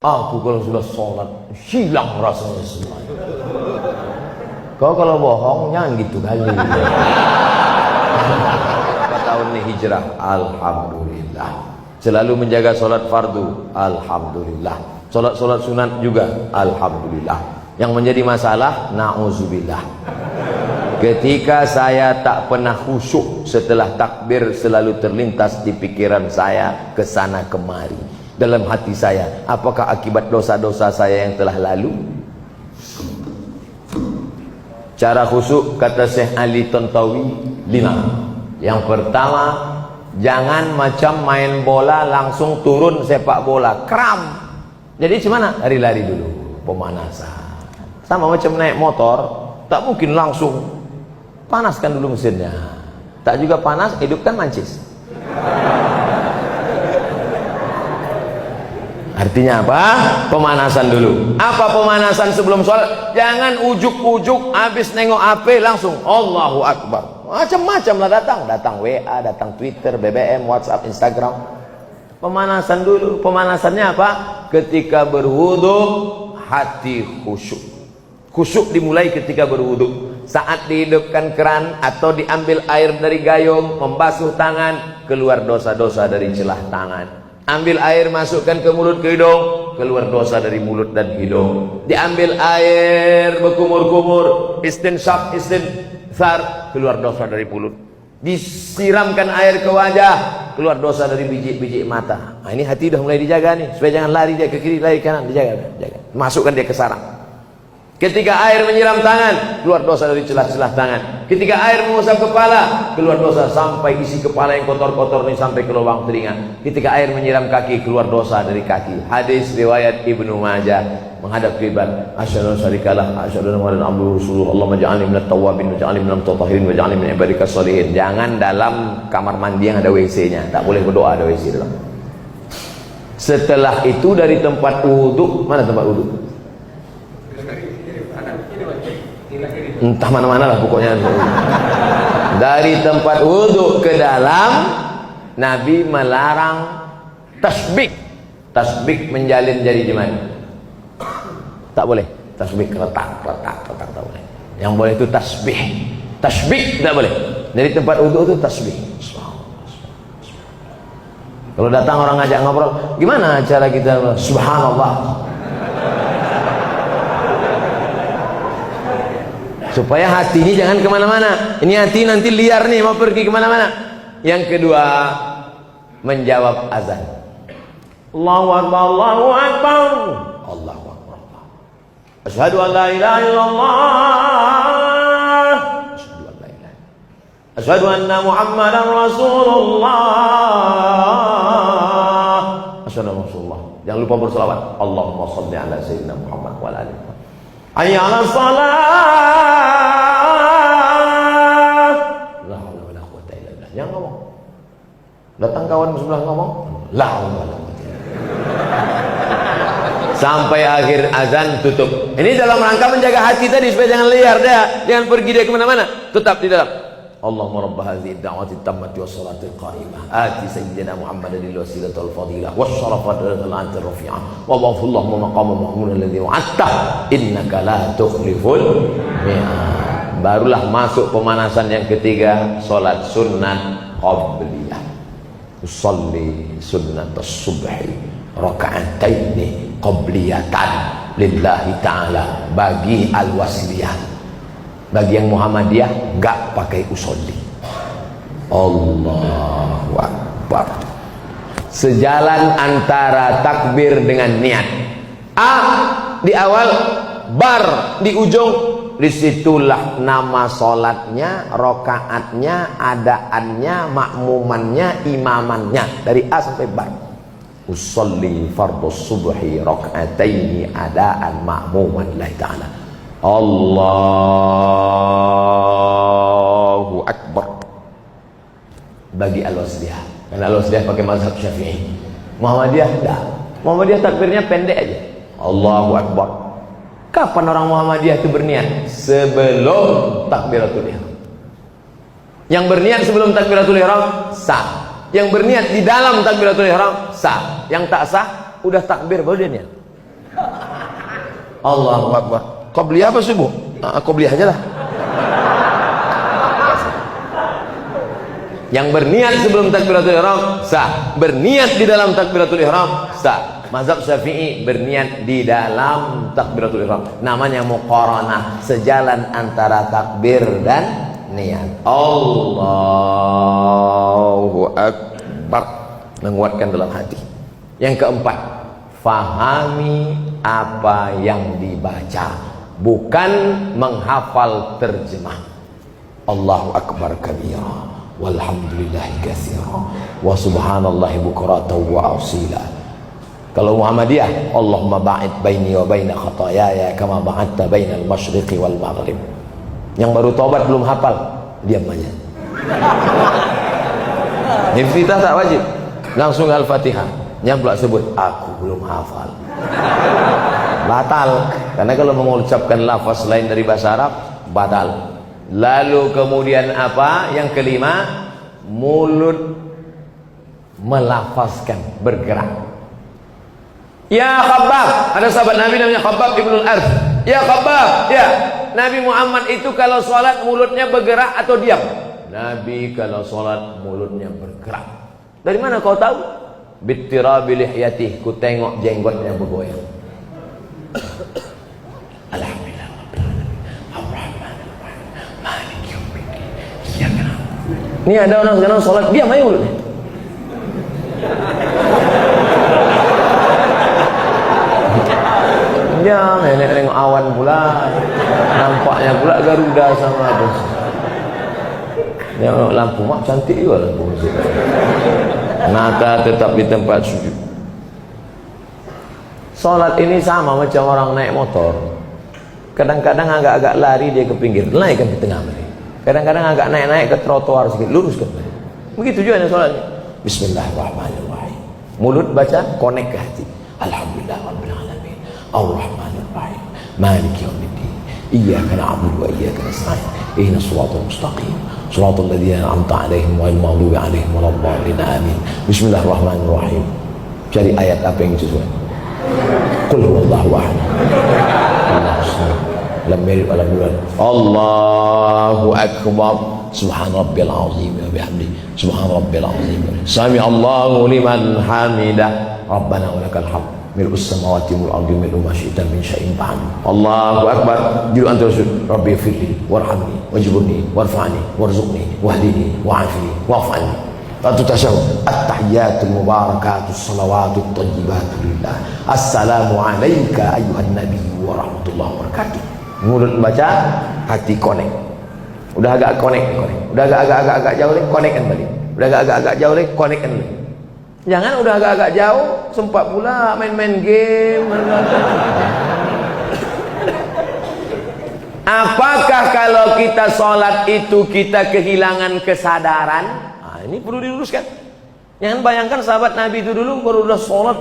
Aku kalau sudah sholat hilang rasanya semua. Kau kalau bohong jangan gitu kali. Berapa tahun nih hijrah? Alhamdulillah. Selalu menjaga sholat fardu. Alhamdulillah. Sholat sunat juga. Alhamdulillah. Yang menjadi masalah, na'udzubillah, ketika saya tak pernah khusyuk setelah takbir, selalu terlintas di pikiran saya kesana kemari dalam hati saya, apakah akibat dosa-dosa saya yang telah lalu? Cara khusyuk kata Syekh Ali Tontowi 5. Yang pertama, jangan macam main bola langsung turun sepak bola, kram. Jadi gimana? Lari-lari dulu, pemanasan. Sama macam naik motor, tak mungkin langsung panaskan dulu mesinnya. Tak juga panas, hidupkan mancis. Artinya apa? Pemanasan dulu. Apa pemanasan sebelum sholat? Jangan ujuk-ujuk habis nengok HP langsung Allahu Akbar. Macam-macam lah datang WA, datang Twitter, BBM, WhatsApp, Instagram. Pemanasan dulu. Pemanasannya apa? Ketika berwudu hati khusyuk. Khusyuk dimulai ketika berwudu. Saat dihidupkan keran atau diambil air dari gayung, membasuh tangan, keluar dosa-dosa dari celah tangan. Ambil air, masukkan ke mulut, ke hidung, keluar dosa dari mulut dan hidung. Diambil air, berkumur-kumur, istinsyaq, istinthar, keluar dosa dari mulut. Disiramkan air ke wajah, keluar dosa dari biji-biji mata. Nah, ini hati udah mulai dijaga nih, supaya jangan lari dia ke kiri, lari ke kanan, dijaga, jaga. Masukkan dia ke sarang. Ketika air menyiram tangan, keluar dosa dari celah-celah tangan. Ketika air mengusap kepala, keluar dosa sampai isi kepala yang kotor-kotor ini sampai ke lubang telinga. Ketika air menyiram kaki, keluar dosa dari kaki. Hadis riwayat Ibnu Majah, menghadap kiblat. Asyhadu an la ilaha illallah, asyhadu anna muhammadan abduhu wa rasuluhu. Allahumma ij'alni minat tawwabin waj'alni minal mutatahhirin waj'alni min ibadikas sholihin. Jangan dalam kamar mandi yang ada WC-nya, tak boleh berdoa ada WC dalam. Setelah itu dari tempat wudu, mana tempat wudu? Entah mana-mana lah pokoknya. Dari tempat wudhu ke dalam, Nabi melarang tasbih. Tasbih menjalin jari jemari, tak boleh. Tasbih retak tak boleh. Yang boleh itu tasbih. Tasbih tak boleh. Dari tempat wudhu itu tasbih. Kalau datang orang ngajak ngobrol, gimana cara kita? Subhanallah. Supaya hati ini jangan kemana-mana. Ini hati nanti liar nih, mau pergi kemana-mana. Yang kedua, menjawab azan. Allahu Akbar, Allahu Akbar, Allahu Akbar. Asyhadu an la ilaha illallah, asyhadu an la ilaha, asyhadu anna Muhammadan Rasulullah, asyhadu anna Rasulullah. Jangan lupa berselawat. Allahumma shalli ala sayyidina Muhammad wa ala alihi. Hayya 'alas shalah. La haula wala quwwata illa billah. Jangan ngomong. Datang kawan sebelah ngomong, la haula wala quwwata illa billah. Sampai akhir azan tutup. Ini dalam rangka menjaga hati tadi supaya jangan liar dia, jangan pergi dia kemana mana. Tetap di dalam. Allahumma rabb hadhihi ad-da'wati at-tammati was-salati al-qa'imah ati sayyidina Muhammadan al-wasilata wal-fadilah was-syarafata al-'anti ar-rafi'ah wa wafallahu maqama mahmud alladhi wa'atta innaka la tukhliful mi'ad. Barulah masuk pemanasan yang ketiga, salat sunat qabliyah. Usolli sunnatas subhi raka'ataini qabliyatan lillahi ta'ala. Bagi al-wasliyah, bagi yang Muhammadiyah enggak pakai usolli. Allahu Akbar. Sejalan antara takbir dengan niat. A di awal, bar di ujung. Disitulah nama solatnya, rokaatnya, adaannya, makmumannya, imamannya. Dari A sampai bar. Usolli fardhu subhi raka'ataini adaan makmuman lillahi ta'ala. Allahu Akbar. Bagi al-wasliyah, karena al-wasliyah pakai mazhab Syafi'i. Muhammadiyah enggak. Muhammadiyah takbirnya pendek aja. Allahu Akbar. Kapan orang Muhammadiyah itu berniat? Sebelum takbiratul ihram. Yang berniat sebelum takbiratul ihram sah. Yang berniat di dalam takbiratul ihram sah. Yang tak sah udah takbir baru dia niat. Allahu Akbar. Qobliyah apa subuh? Qobliyah aja lah. Yang berniat sebelum takbiratul ihram sah, berniat di dalam takbiratul ihram sah. Mazhab Syafi'i berniat di dalam takbiratul ihram, namanya muqaranah, sejalan antara takbir dan niat. Allahu Akbar, menguatkan dalam hati. Yang keempat, fahami apa yang dibaca, bukan menghafal terjemah. Allahu Akbar kabira walhamdulillahi katsira wa subhanallahi bukratan wa asila. Kalau Muhammadiyah, Allahumma ba'id baini wa baina khataayaya kama ba'adta bainal masyriqi wal maghrib. Yang baru tobat belum hafal, diam aja. Iftitah tak wajib, langsung Al-Fatihah. Yang pula sebut aku belum hafal, batal. Karena kalau mengucapkan lafaz lain dari bahasa Arab, batal. Lalu kemudian apa? Yang kelima, mulut melafazkan, bergerak. Ya Khabbab, ada sahabat Nabi namanya Khabbab ibnul Arth. Ya Khabbab, ya Nabi Muhammad itu kalau sholat mulutnya bergerak atau diam? Nabi kalau sholat mulutnya bergerak. Dari mana kau tahu? Bittirabi lihyatih, ku tengok jenggotnya bergoyang. Alhamdulillah rabbil alamin arrahmanir rahim maliki yaumiddin iyyaka na'budu. Ini ada orang sekarang sholat diam aja mulutnya. Dia nengok awan pula, nampaknya pula Garuda sama apa. Yang lampu mak cantik juga lampu. Mata tetap di tempat sujud. Salat ini sama macam orang naik motor. Kadang-kadang agak-agak lari dia ke pinggir, naikkan ke tengah balik. Kadang-kadang agak naik-naik ke trotoar sedikit, luruskan balik. Begitu juga salatnya. Bismillahirrahmanirrahim. Mulut baca, connect ke hati. Alhamdulillah rabbil alamin arrahmanir rahim maliki yaumiddin iyyaka na'budu wa iyyaka nasta'in ihdinas siratal mustaqim siratal ladzina an'amta 'alaihim ghairil maghdubi 'alaihim waladdallin amin. Bismillahirrahmanirrahim. Cari ayat apa yang sesuai. Qul huwallahu ahad. Lam yalid wa lam yulad. Allahu akbar. Subhan rabbil azim wa bihamdi. Subhan rabbil azim. Sami Allahu liman hamidah. Rabbana wa lakal hamd. Mil'us samawati wal ardi mil'u ma syi'ta min syai'in ba'd. Allahu akbar. Juru antara sujud. Rabbi firli warhamni wajburni warfa'ni warzuqni wahdini wa'afini wa'afani. Satu tasyahud. At-tahiyyatul mubarakatus salawatut thayyibatu lillah. Assalamu alayka ayyuhan nabiyyu wa rahmatullahi wa barakatuh. Mulut baca, hati connect. Udah agak connect. Udah agak jauh lagi, connect kan balik. Udah agak jauh lagi, connect kan balik. Jangan udah agak jauh, sempat pula main-main game. Apakah kalau kita sholat itu kita kehilangan kesadaran? Nah, ini perlu diluruskan. Jangan bayangkan sahabat Nabi itu dulu kalau udah sholat,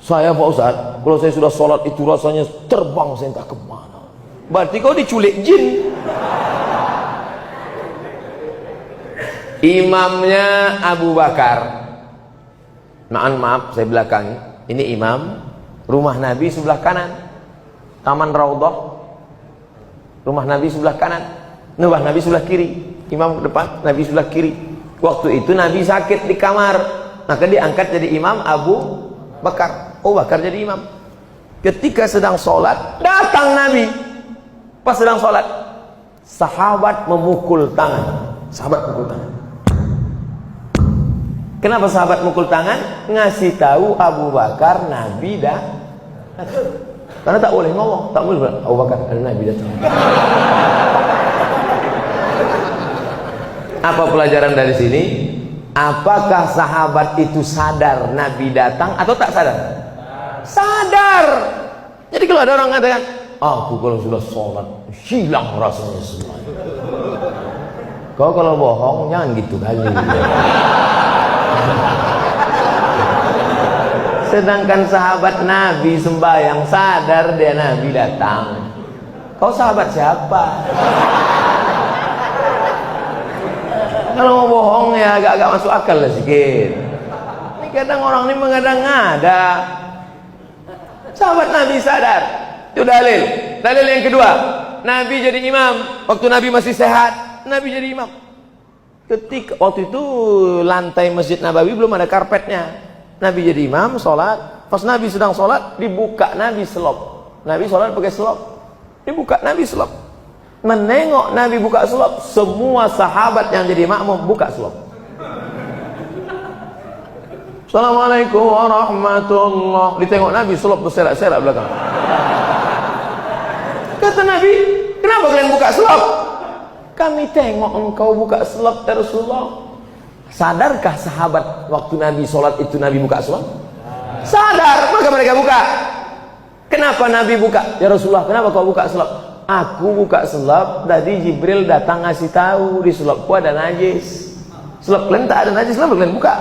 saya Pak Ustaz, kalau saya sudah sholat itu rasanya terbang saya entah kemana. Berarti kau diculik jin. Imamnya Abu Bakar. Maaf, saya belakangi. Ini imam, rumah Nabi sebelah kanan, Taman Raudhah. Rumah Nabi sebelah kanan, rumah Nabi sebelah kiri. Imam ke depan, Nabi sebelah kiri. Waktu itu Nabi sakit di kamar, maka diangkat jadi imam Abu Bakar. Abu Bakar jadi imam. Ketika sedang sholat, datang Nabi. Pas sedang sholat, sahabat memukul tangan. Sahabat memukul tangan. Kenapa sahabat mukul tangan? Ngasih tahu Abu Bakar Nabi dah. Karena tak boleh ngomong, tak boleh bilang Abu Bakar ada Nabi datang. Apa pelajaran dari sini? Apakah sahabat itu sadar Nabi datang atau tak sadar? Sadar. Jadi kalau ada orang mengatakan, aku kalau sudah sholat hilang rasanya semua. Kau kalau bohong jangan gitu kali. Sedangkan sahabat Nabi sembahyang sadar dia Nabi datang. Kau sahabat siapa? Kalau mau bohong ya agak-agak masuk akal lah sedikit. Ini kadang orang ini mengada-ngada. Sahabat Nabi sadar. Itu dalil. Dalil yang kedua, Nabi jadi imam waktu Nabi masih sehat. Nabi jadi imam. Ketika waktu itu lantai Masjid Nabawi belum ada karpetnya. Nabi jadi imam sholat. Pas Nabi sedang sholat, dibuka Nabi selop. Nabi sholat pakai selop. Dibuka Nabi selop. Menengok Nabi buka selop, semua sahabat yang jadi makmum buka selop. Assalamualaikum warahmatullahi. Ditengok Nabi selop berserak-serak belakang. Kata Nabi, kenapa kalian buka selop? Kami tengok engkau buka selop ya Rasulullah. Sadarkah sahabat waktu Nabi sholat itu Nabi buka selop? Sadar, maka mereka buka. Kenapa Nabi buka? Ya Rasulullah, kenapa kau buka selop? Aku buka selop, tadi Jibril datang ngasih tahu di selopku ada najis. Selop kalian tak ada najis, kenapa kalian buka?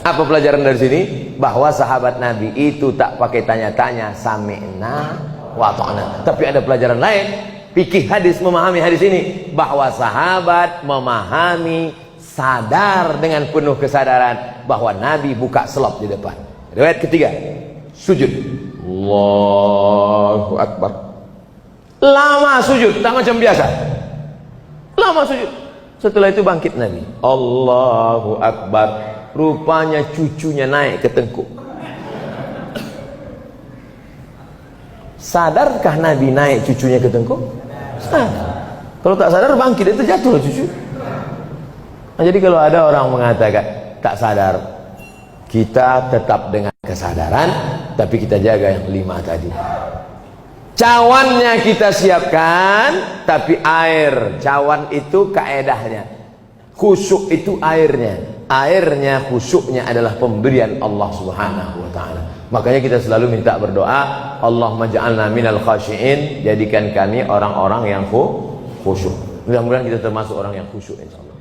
Apa pelajaran dari sini? Bahwa sahabat Nabi itu tak pakai tanya-tanya, sami'na wa ta'na. Tapi ada pelajaran lain. Fikih hadis memahami hadis ini, bahwa sahabat memahami, sadar dengan penuh kesadaran bahwa Nabi buka selop di depan. Riwayat ketiga, sujud. Allahu Akbar. Lama sujud, tak macam biasa. Lama sujud. Setelah itu bangkit Nabi. Allahu Akbar. Rupanya cucunya naik ke tengkuk. Sadarkah Nabi naik cucunya ke tengkuk? Sadar. Kalau tak sadar bangkit, itu jatuh cucu. Nah, jadi kalau ada orang mengatakan tak sadar, kita tetap dengan kesadaran, tapi kita jaga yang 5 tadi. Cawannya kita siapkan, tapi air, cawan itu kaedahnya. Khusyuk itu airnya. Airnya, khusyuknya adalah pemberian Allah Subhanahu wa ta'ala. Makanya kita selalu minta berdoa, Allahumma ja'alna minal khashi'in, jadikan kami orang-orang yang khusyuk. Mudah-mudahan kita termasuk orang yang khusyuk insyaallah.